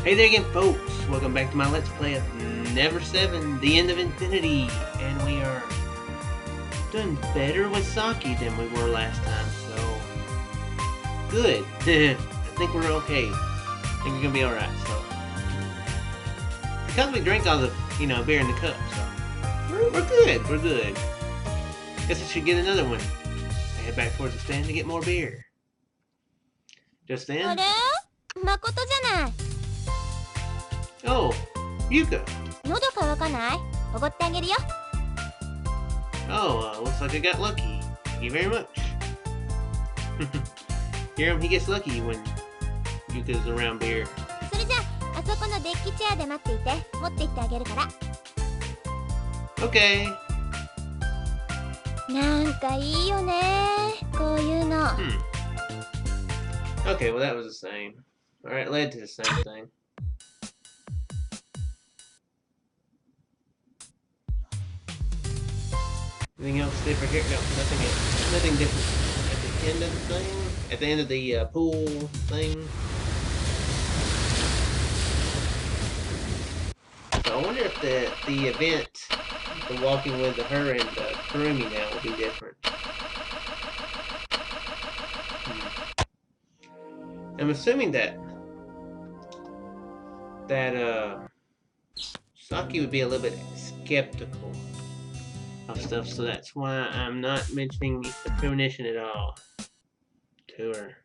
Hey there again, folks. Welcome back to my Let's Play of Never7, The End of Infinity. And we are doing better with Saki than we were last time, so good. I think we're okay. I think we're gonna be alright, so. Because we drank all the, beer in the cup, so. We're good, we're good. Guess I should get another one. I head back towards the stand to get more beer. Just then. Makoto じゃない。 Oh, Yuka. 喉乾かない？おごってあげるよ。 Oh, looks like I got lucky. Thank you very much. Hear him, he gets lucky when Yuka's around beer. それじゃあ、あそこのデッキチェアで待っていて、持って行ってあげるから。 Okay. なんかいいよね、こういうの。Okay, well that was the same. Alright, led to the same thing. Anything else different here? No, nothing different at the end of the thing. At the end of the pool thing. So I wonder if the event, the walking with her and Kurumi now will be different. I'm assuming that Saki would be a little bit skeptical of stuff, so that's why I'm not mentioning the premonition at all to her.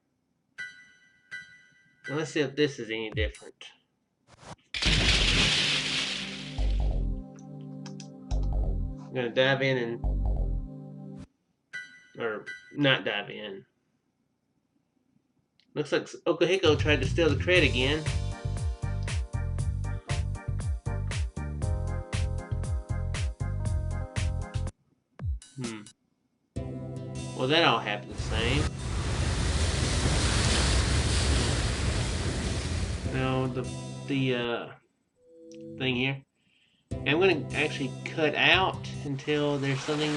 Now let's see if this is any different. I'm gonna dive in or not dive in. Looks like Okuhiko tried to steal the crate again. Well, that all happened the same. Now the thing here. And I'm gonna actually cut out until there's something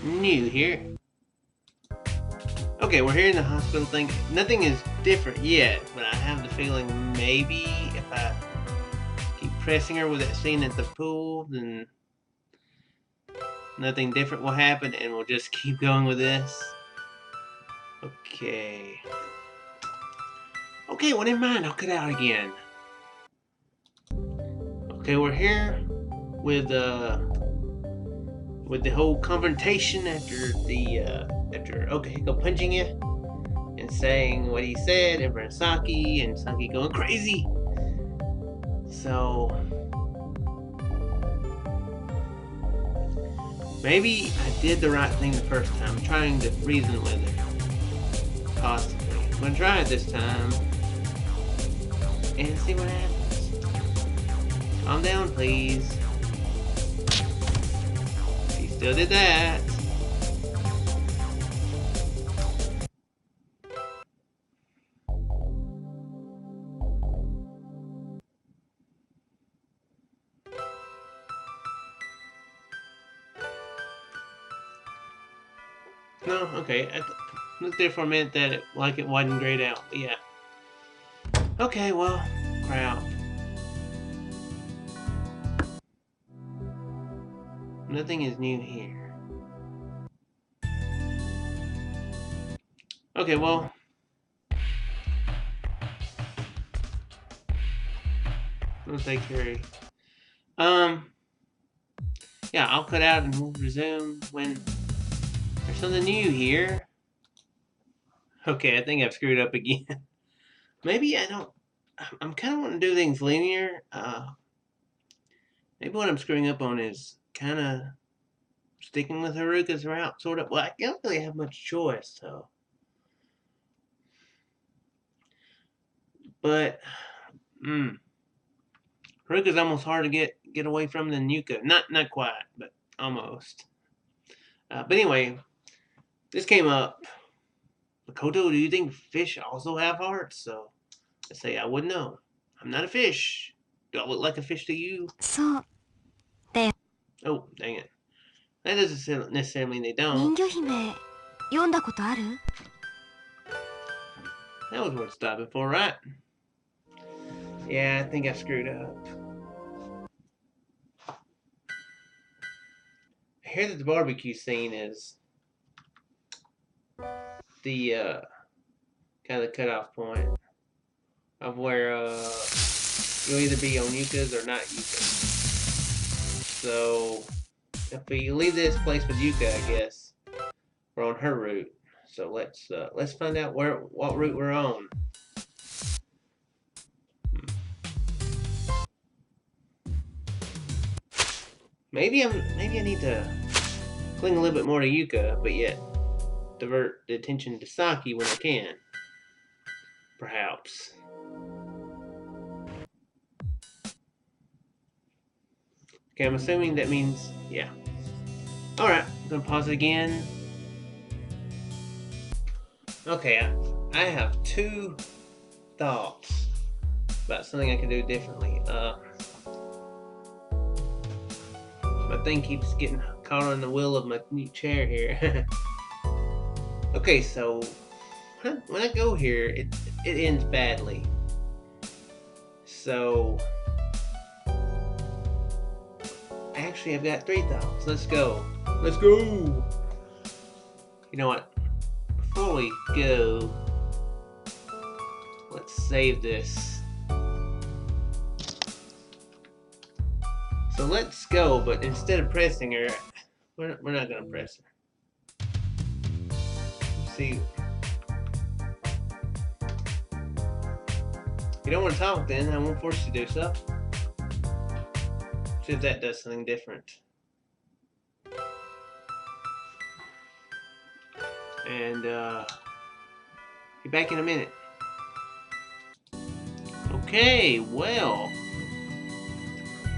new here. Okay, we're here in the hospital thing. Nothing is different yet, but I have the feeling maybe if I keep pressing her with that scene at the pool, then nothing different will happen, and we'll just keep going with this. Okay. Okay, well, never mind. I'll cut out again. Okay, we're here with the whole confrontation after Okuhiko punching you and saying what he said in front of Saki, and Saki going crazy. So maybe I did the right thing the first time, trying to reason with it. Possibly. I'm gonna try it this time and see what happens. Calm down, please. He still did that. No, okay. I looked there for a minute that it wasn't grayed out, but yeah. Okay, well, crap. Nothing is new here. Okay, well. We'll take care of yeah, I'll cut out and we'll resume when there's something new here. Okay, I think I've screwed up again. Maybe I don't. I'm kind of wanting to do things linear. Maybe what I'm screwing up on is kind of sticking with Haruka's route, sort of. Well, I don't really have much choice, so. But, Haruka's almost hard to get away from than Yuka. Not quite, but almost. But anyway, this came up. Makoto, do you think fish also have hearts? So I say I wouldn't know. I'm not a fish. Do I look like a fish to you? So, oh, dang it. That doesn't necessarily mean they don't. 人魚姫、読んだことある？ That was worth stopping for, right? Yeah, I think I screwed up. I hear that the barbecue scene is the kind of the cutoff point of where you'll either be on Yuka's or not Yuka's. So if we leave this place with Yuka, I guess we're on her route. So let's find out what route we're on. Maybe I need to cling a little bit more to Yuka, but yet divert the attention to Saki when I can. Perhaps. Okay, I'm assuming that means yeah. Alright, I'm gonna pause it again. Okay, I have two thoughts about something I can do differently. My thing keeps getting caught on the wheel of my new chair here. Okay, so when I go here, it ends badly. So actually, I've got three thoughts. Let's go. Let's go. You know what? Before we go, let's save this. So let's go, but instead of pressing her, we're not gonna press her. See, if you don't want to talk, then I won't force you to do so. See if that does something different. And be back in a minute. Okay, well,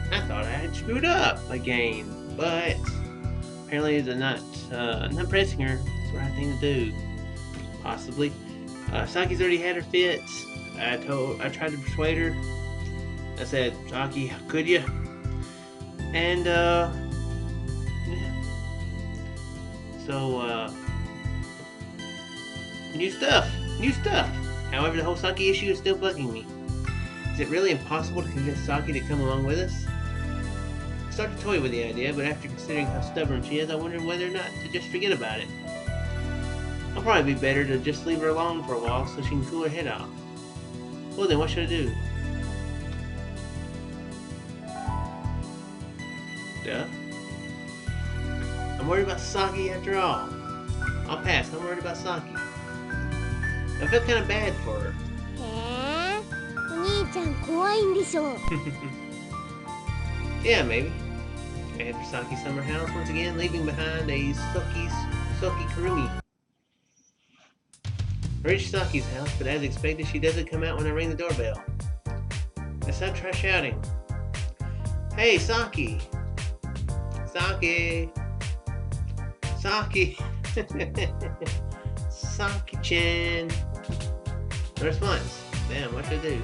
I thought I had screwed up again, but apparently the not pressing her is the right thing to do. Possibly. Saki's already had her fits. I tried to persuade her. I said, Saki, could you? And yeah. So new stuff. However, the whole Saki issue is still bugging me. Is it really impossible to convince Saki to come along with us? I started to toy with the idea, but after considering how stubborn she is, I wondered whether or not to just forget about it. It'll probably be better to just leave her alone for a while so she can cool her head off. Well then, what should I do? Duh. I'm worried about Saki after all. I'll pass. I'm worried about Saki. I felt kind of bad for her. へえ、お兄ちゃん怖いんでしょう。 Yeah, maybe. I head for Saki's summer house once again, leaving behind a Soki Kurumi. I reach Saki's house, but as expected, she doesn't come out when I ring the doorbell. I start try shouting, "Hey, Saki! Saki! Saki! Saki-chan!" No response. Damn, what should I do?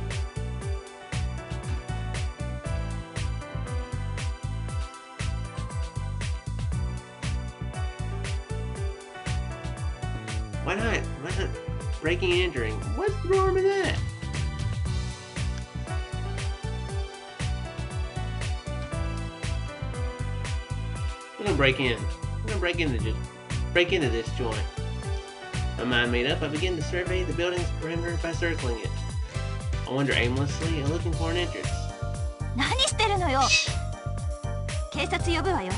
Why not breaking and entering? What's the harm in that? I'm gonna break in. I'm gonna break into this joint. My mind made up, I begin to survey the building's perimeter by circling it. I wander aimlessly, looking for an entrance. 何してるのよ。警察呼ぶわよ。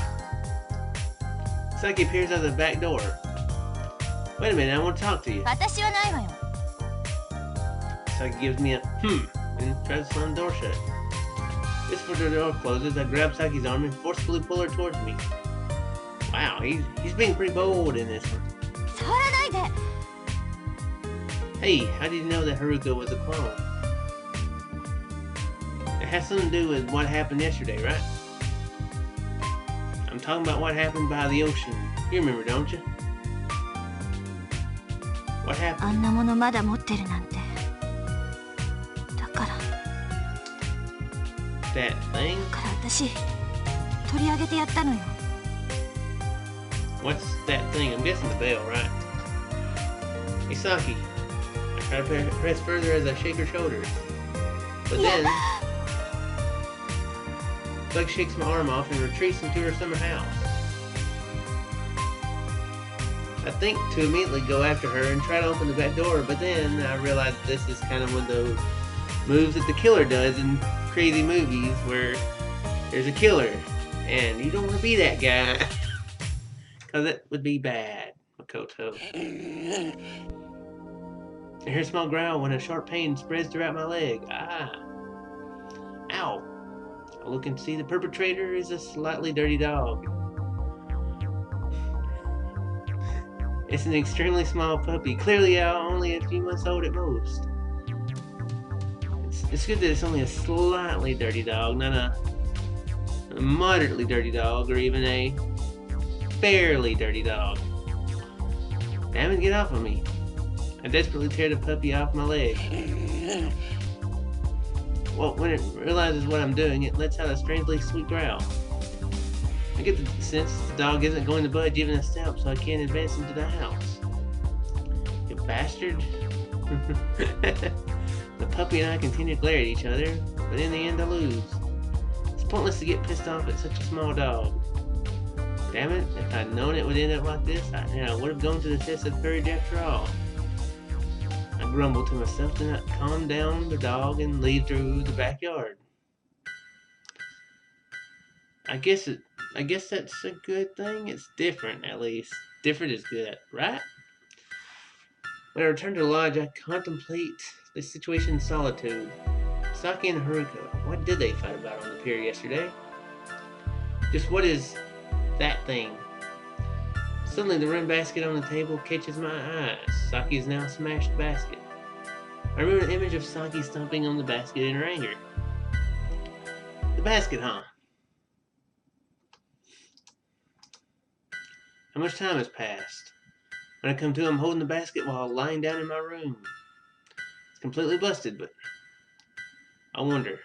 Saki appears out of the back door. Wait a minute, I want to talk to you. 私はないわよ。 Saki gives me a and tries to slam the door shut. Just before the door closes, I grab Saki's arm and forcefully pull her towards me. Wow, he's being pretty bold in this one. 触らないで。 Hey, how did you know that Haruka was a clone? It has something to do with what happened yesterday, right? I'm talking about what happened by the ocean. You remember, don't you? What あ happened? んなものまだ持ってるなんて。だから That thing? 私取り上げてやったのよ。 What's that thing? I'm guessing the bell, right? Hey, Saki. I try to press further as I shake her shoulders. But then, Saki shakes my arm off and retreats into her summer house. I think to immediately go after her and try to open the back door, but then I realize this is kind of one of those moves that the killer does in crazy movies where there's a killer and you don't want to be that guy because that would be bad, Makoto. I hear a small growl when a sharp pain spreads throughout my leg. Ah. Ow. I look and see the perpetrator is a slightly dirty dog. It's an extremely small puppy, clearly only a few months old at most. It's good that it's only a slightly dirty dog, not a moderately dirty dog, or even a fairly dirty dog. Damn it, get off of me. I desperately tear the puppy off my leg. Well, when it realizes what I'm doing, it lets out a strangely sweet growl. I get the sense the dog isn't going to budge even a step, so I can't advance into the house. You bastard. The puppy and I continue to glare at each other, but in the end I lose. It's pointless to get pissed off at such a small dog. Damn it, if I'd known it would end up like this, I would have gone to the test of courage after all. I grumble to myself, then I calm down the dog and leave through the backyard. I guess that's a good thing. It's different, at least. Different is good, right? When I return to the lodge, I contemplate the situation in solitude. Saki and Haruka, what did they fight about on the pier yesterday? Just what is that thing? Suddenly the rim basket on the table catches my eyes. Saki's now smashed basket. I remember an image of Saki stomping on the basket in her anger. The basket, huh? How much time has passed? When I come to, I'm holding the basket while lying down in my room. It's completely busted, but I wonder,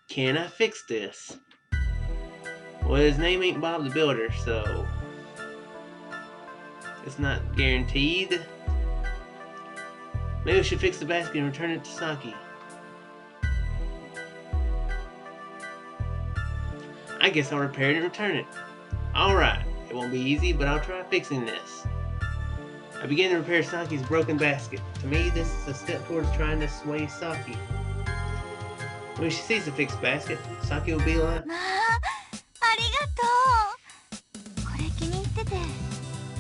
can I fix this? Well, his name ain't Bob the Builder, so it's not guaranteed. Maybe I should fix the basket and return it to Saki. I guess I'll repair it and return it. Alright. It won't be easy, but I'll try fixing this. I begin to repair Saki's broken basket. To me, this is a step towards trying to sway Saki. When she sees the fixed basket, Saki will be like, まあ、ありがとう。これ気に入ってて、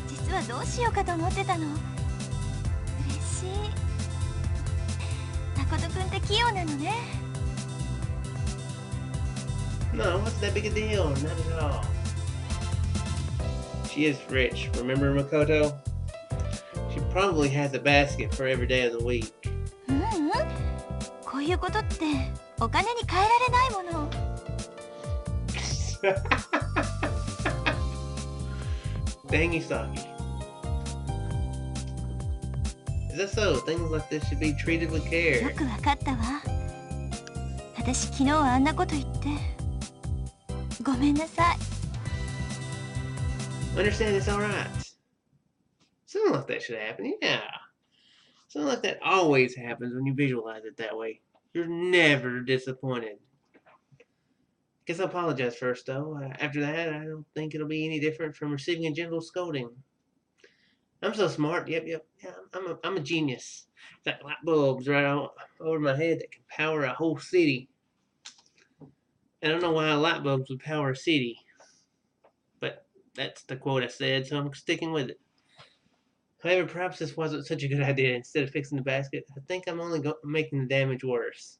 実はどうしようかと思ってたの。嬉しい。誠くんって器用なのね。No, what's that big a deal? Not at all. She is rich, remember Makoto? She probably has a basket for every day of the week. こういうことってお金に換えられないもの。Dang you, Saki. Is that so? Things like this should be treated with よ care. くわかったわ。私昨日はあんなこと言ってごめんなさい。Understand it's alright. Something like that should happen, yeah. Something like that always happens when you visualize it that way. You're never disappointed. Guess I'll apologize first, though. After that, I don't think it'll be any different from receiving a gentle scolding. I'm so smart. Yep. Yeah, I'm a genius. Got light bulbs right over my head that can power a whole city. I don't know why light bulbs would power a city. But that's the quote I said, so I'm sticking with it. However, perhaps this wasn't such a good idea. Instead of fixing the basket, I think I'm only making the damage worse.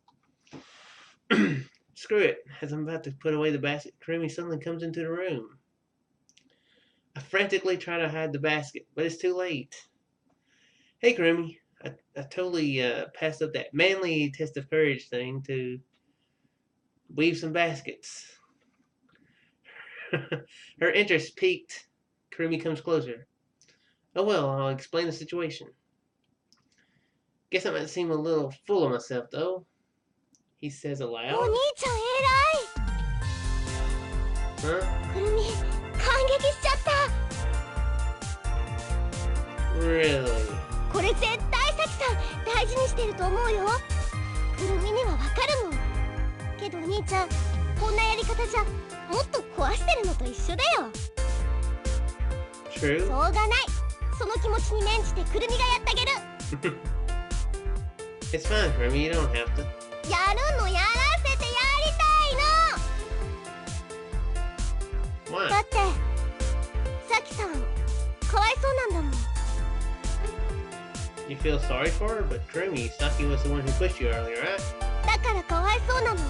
Screw it. As I'm about to put away the basket, Kurumi suddenly comes into the room. I frantically try to hide the basket, but it's too late. Hey, Kurumi. I totally passed up that manly test of courage thing to weave some baskets. Her interest piqued. Kurumi comes closer. Oh well, I'll explain the situation. Guess I might seem a little full of myself, though. He says aloud. お兄ちゃん偉い。 Huh? くるみ、感激しちゃった。 Really? これ絶対さきさん大事にしてると思うよ。くるみにはわかるもん。けど兄ちゃん、こんなやり方じゃもっと壊してるのと一緒だよ。 True. しょうがない。その気持ちに免じてくるみがやってあげる。 It's fine, Kirby. You don't have to. やるのやらせてやりたいの。 Why? だってさきさんかわいそうなんだもん。 You feel sorry for her, but Kirby, Saki was the one who pushed you earlier, right? だからかわいそうなの。分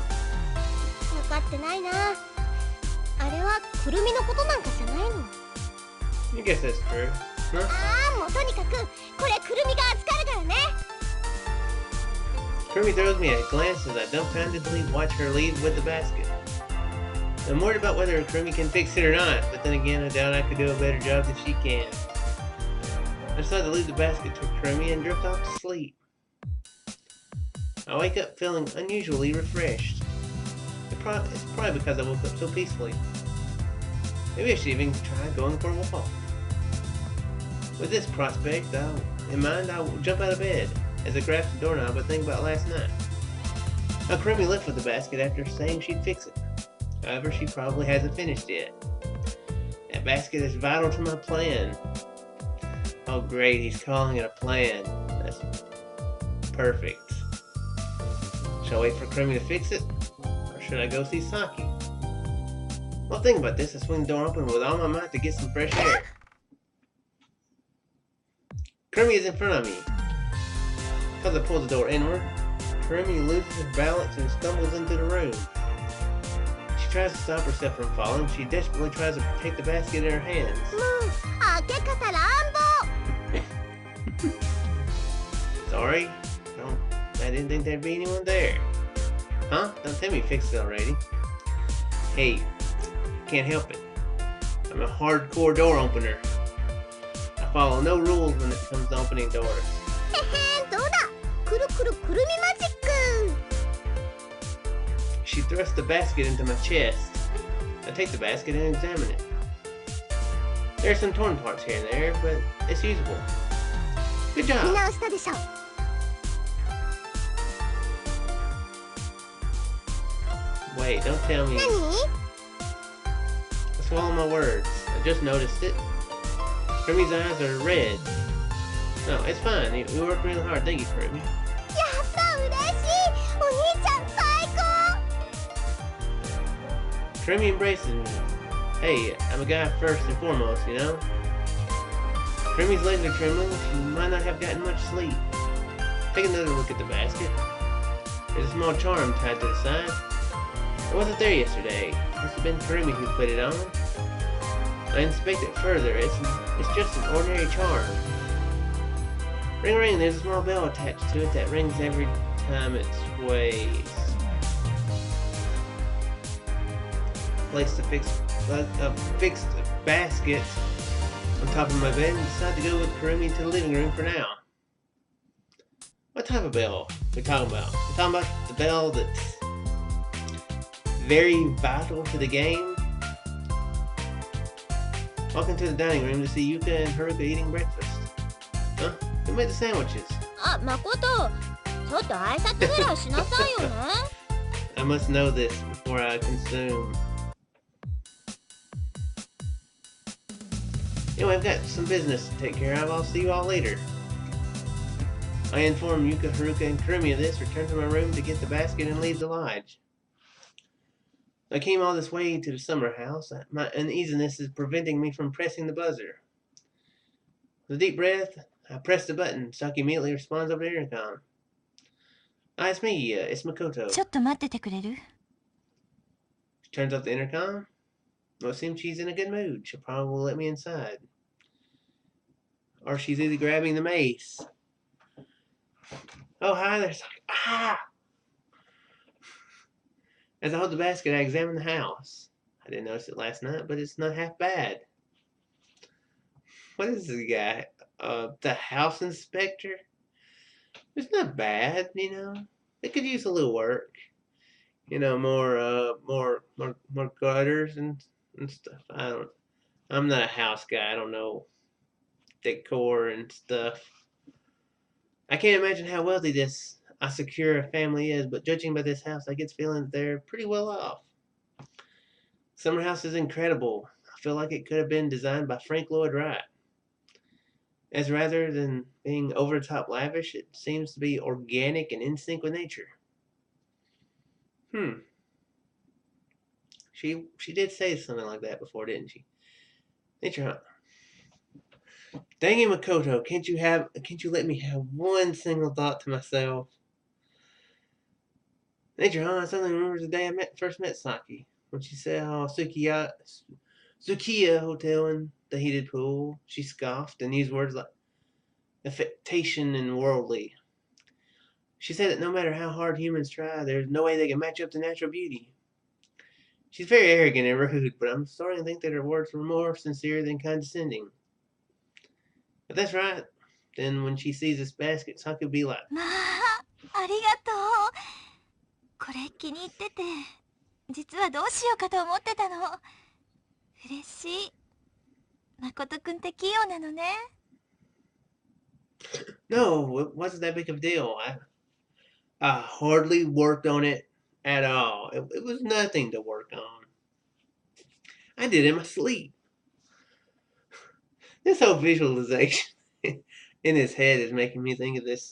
かってないな。あれはくるみのことなんかじゃないの。 I guess that's true. Huh? ああ、もうとにかくこれくるみが預かるからね。 Kirby throws me a glance as I dumbfoundedly watch her leave with the basket. I'm worried about whether Kirby can fix it or not, but then again, I doubt I could do a better job than she can. I decide to leave the basket to Kirby and drift off to sleep. I wake up feeling unusually refreshed. It's probably because I woke up so peacefully. Maybe I should even try going for a walk. With this prospect in mind, I will jump out of bed as I grasp the doorknob and think about last night. How Kirby left with the basket after saying she'd fix it. However, she probably hasn't finished yet. That basket is vital to my plan. Oh great, he's calling it a plan. That's perfect. Shall I wait for Kirby to fix it? Or should I go see Saki? While thinking about this, I swing the door open with all my might to get some fresh air. Kirby is in front of me. Because I pull the door inward, Kirby loses her balance and stumbles into the room. She tries to stop herself from falling. She desperately tries to take the basket in her hands. もう開け方乱暴。 Sorry? I didn't think there'd be anyone there. Huh? Don't tell me you fixed it already. Hey, can't help it. I'm a hardcore door opener. I follow no rules when it comes to opening doors. へへん、どうだ。くるくるくるみマジック。 She thrusts the basket into my chest. I take the basket and examine it. There are some torn parts here and there, but it's usable. Good 見 job. 直したでしょ。 Wait, don't tell me. 何？ I swallow my words. I just noticed it. Kirby's eyes are red. No, it's fine. You worked really hard. Thank you, Kirby. やった嬉しい。お兄ちゃん最高。 Kirby embraces me. Hey, I'm a guy first and foremost, you know? Kirby's legs are trembling. She might not have gotten much sleep. Take another look at the basket. There's a small charm tied to the side. It wasn't there yesterday. Must have been Kirby who put it on. I inspect it further. It's just an ordinary charm. Ring ring, there's a small bell attached to it that rings every time it sways. Place a fixed basket on top of my bed and decide to go with Kirby to the living room for now. What type of bell are we talking about? We're talking about the bell that's very vital to the game. Walk into the dining room to see Yuka and Haruka eating breakfast. Huh? Who made the sandwiches? あ、誠、ちょっと挨拶ぐらいしなさいよね。 I must know this before I consume. Anyway, I've got some business to take care of. I'll see you all later. I inform Yuka, Haruka, and Kurumi of this, return to my room to get the basket, and leave the lodge. I came all this way to the summer house. My uneasiness is preventing me from pressing the buzzer. With a deep breath, I press the button. Saki immediately responds over the intercom. Ah, it's me. It's Makoto. ちょっと待っててくれる？ She turns off the intercom. Well, it seems she's in a good mood. She'll probably let me inside. Or she's either grabbing the mace. Oh, hi there, Saki. Ah! As I hold the basket, I examine the house. I didn't notice it last night, but it's not half bad. What is this guy? The house inspector? It's not bad, you know. It could use a little work. You know, more gutters and stuff. I'm not a house guy. I don't know decor and stuff. I can't imagine how wealthy this how secure a family is, but judging by this house, I get the feeling that they're pretty well off. Summer House is incredible. I feel like it could have been designed by Frank Lloyd Wright. As rather than being over the top lavish, it seems to be organic and in sync with nature. Hmm. She did say something like that before, didn't she? Nature Hunt. Dang it, Makoto, can't you let me have one single thought to myself? Nature Hunt, I suddenly remember the day I first met Saki. When she saw Sukiya Hotel in the heated pool, she scoffed and used words like affectation and worldly. She said that no matter how hard humans try, there's no way they can match up to natural beauty. She's very arrogant and rude, but I'm starting to think that her words were more sincere than condescending. If that's right, then when she sees this basket, Saki will be like, まあ、ありがとう。これ気に入ってて、実はどうしようかと思ってたの。嬉しい。誠くんって器用なのね。No, it wasn't that big of a deal. I hardly worked on it at all. It was nothing to work on. I did it in my sleep. This whole visualization in his head is making me think of this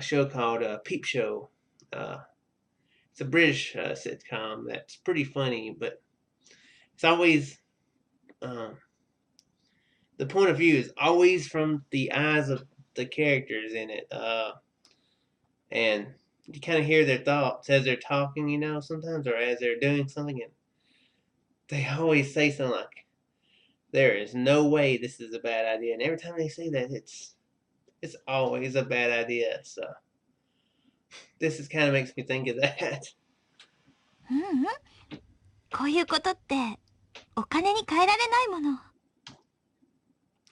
show called Peep Show. It's a British sitcom that's pretty funny, but it's always the point of view is always from the eyes of the characters in it, and you kind of hear their thoughts as they're talking, sometimes, or as they're doing something, and they always say something like, "There is no way this is a bad idea," and every time they say that, it's always a bad idea. So this is kind of makes me think of that. ううん。こういうことってお金に換えられないもの。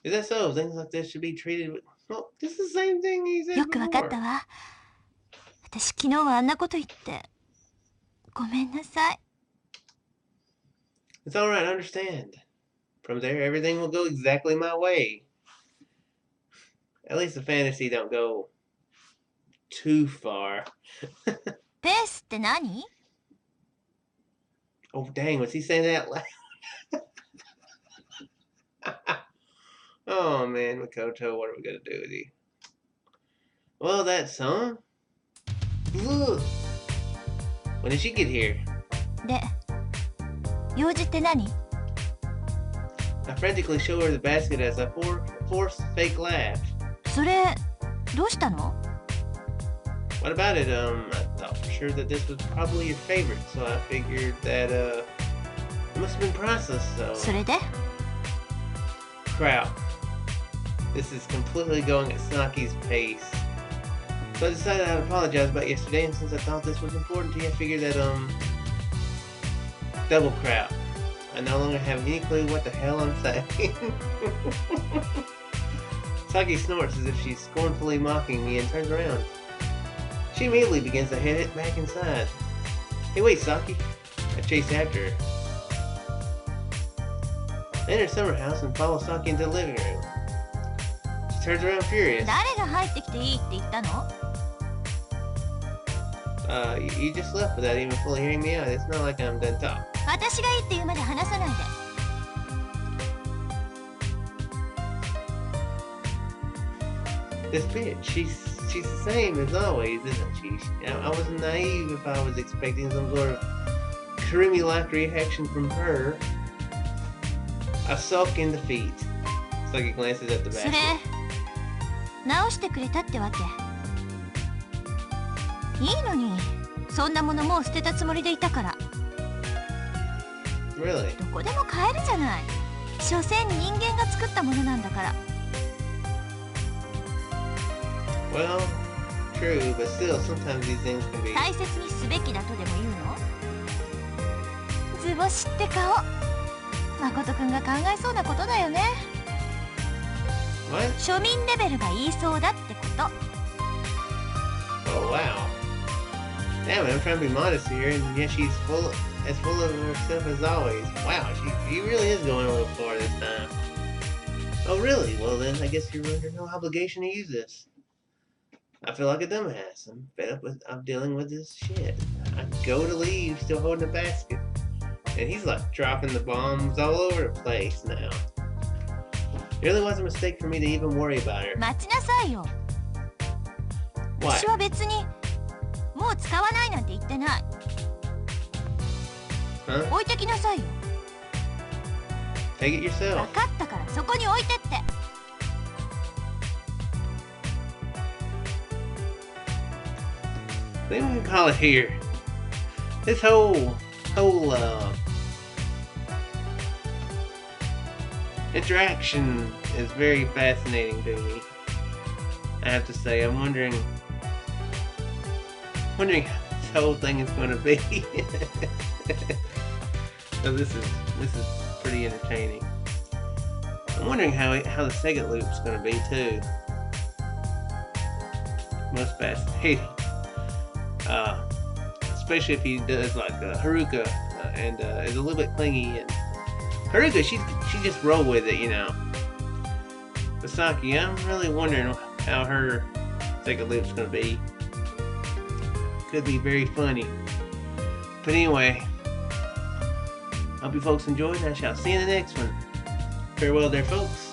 Is that so? Things like this should be treated with. Well, this is the same thing he said よくわかった before. わ。私昨日はあんなこと言って。ごめんなさい。It's all right. I understand. From there, everything will go exactly my way. At least the fantasy don't go too far. ペースって何？ Oh, dang, was he saying that loud? Oh, man, Makoto, what are we going to do with you? Well, that song? Look! When did she get here? で、用事って何？ I frantically show her the basket as I force fake laugh. それ、どうしたの？ What about it? I thought for sure that this was probably your favorite, so I figured that, it must have been priceless, so... それで？ Crap. This is completely going at Saki's pace. So I decided I'd apologize about yesterday, and since I thought this was important to you, I figured that, double crap. I no longer have any clue what the hell I'm saying. Saki snorts as if she's scornfully mocking me and turns around. She immediately begins to head back inside. Hey, wait, Saki. I chase after her. I enter Summer House and follow Saki into the living room. She turns around furious. 誰が入ってきていいって言ったの？ You just left without even fully hearing me out. It's not like I'm done talking. 私がいいって言うまで話さないで。This bitch, she's the same as always, isn't she? I was naive if I was expecting some sort of Karimi-like reaction from her. I sulk in defeat. Saki glances at the それ basket. 直してくれたってわけ？いいのに、そんなものもう捨てたつもりでいたから。 Really? どこでも買えるじゃない。所詮人間が作ったものなんだから。 Well, true, but still, sometimes these things can be... 大切にすべきだとでも言うの？図星って顔。誠くんが考えそうなことだよね。 What? 庶民レベルが言いそうだってこと。 Oh, wow. Damn it, I'm trying to be modest here, and yet she's as full of herself as always. Wow, she really is going a little far this time. Oh, really? Well, then, I guess you're under no obligation to use this. I feel like a dumbass. I'm fed up with I'm dealing with this shit. I go to leave, still holding the basket. And he's like dropping the bombs all over the place now. It really was a mistake for me to even worry about her. 待ちなさいよ。 Why? 私は別にもう使わないなんて言ってない。 Huh? 置いてきなさいよ。 Take it 分 yourself. かったからそこに置いてって。 Then we can call it here. This whole interaction is very fascinating to me. I have to say, I'm wondering how this whole thing is going to be. So this is pretty entertaining. I'm wondering how the second loop's going to be too. Most fascinating. Especially if he does like Haruka and is a little bit clingy, and Haruka she just roll with it, you know. But Saki, I'm really wondering how her second loop's gonna be. Could be very funny. But anyway, hope you folks enjoyed, and I shall see you in the next one. Farewell there, folks.